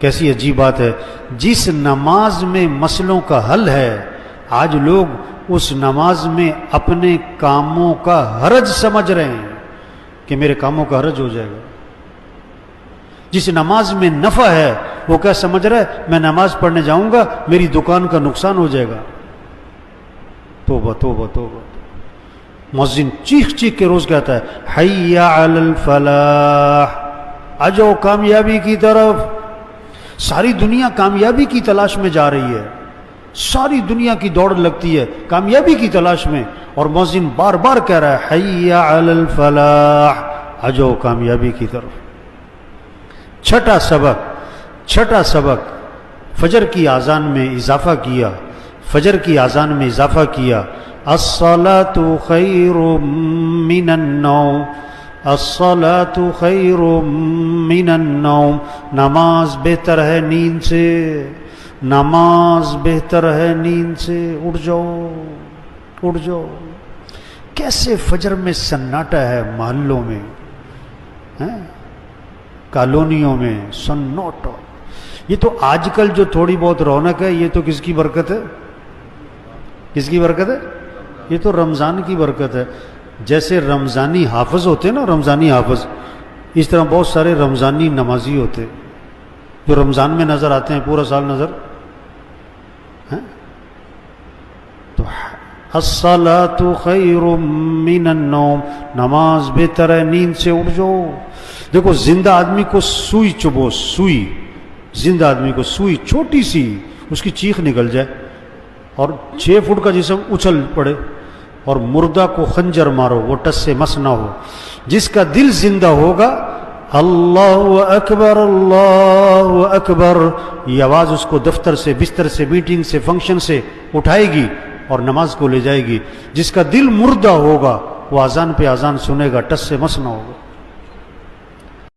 کیسی عجیب بات ہے، جس نماز میں مسئلوں کا حل ہے آج لوگ اس نماز میں اپنے کاموں کا حرج سمجھ رہے ہیں کہ میرے کاموں کا حرج ہو جائے گا۔ جس نماز میں نفع ہے وہ کیا سمجھ رہا ہے، میں نماز پڑھنے جاؤں گا میری دکان کا نقصان ہو جائے گا۔ توبہ توبہ توبہ۔ مؤذن چیخ چیخ کے روز کہتا ہے حی علی الفلاح، آ جاؤ کامیابی کی طرف۔ ساری دنیا کامیابی کی تلاش میں جا رہی ہے، ساری دنیا کی دوڑ لگتی ہے کامیابی کی تلاش میں، اور مؤذن بار بار کہہ رہا ہے حی علی الفلاح، آ جاؤ کامیابی کی طرف۔ چھٹا سبق فجر کی اذان میں اضافہ کیا، فجر کی اذان میں اضافہ کیا، الصلاۃ خیر من النوم، الصلاۃ خیر من النوم، نماز بہتر ہے نیند سے، نماز بہتر ہے نیند سے، اٹھ جاؤ اٹھ جاؤ۔ کیسے فجر میں سناٹا ہے محلوں میں، کالونیوں میں سناٹا۔ یہ تو آج کل جو تھوڑی بہت رونق ہے یہ تو کس کی برکت ہے؟ کس کی برکت ہے؟ یہ تو رمضان کی برکت ہے۔ جیسے رمضانی حافظ ہوتے ہیں نا، رمضانی حافظ، اس طرح بہت سارے رمضانی نمازی ہوتے جو رمضان میں نظر آتے ہیں، پورا سال نظر تو الصلاۃ خیر من النوم، نماز بہتر ہے نیند سے، اٹھ جاؤ۔ دیکھو زندہ آدمی کو سوئی چبو، سوئی، زندہ آدمی کو سوئی چھوٹی سی اس کی چیخ نکل جائے اور 6 فٹ کا جسم اچھل پڑے، اور مردہ کو خنجر مارو وہ ٹس سے مس نہ ہو۔ جس کا دل زندہ ہوگا اللہ اکبر اللہ اکبر، یہ آواز اس کو دفتر سے، بستر سے، میٹنگ سے، فنکشن سے اٹھائے گی اور نماز کو لے جائے گی۔ جس کا دل مردہ ہوگا وہ اذان پہ اذان سنے گا، ٹس سے مس نہ ہوگا۔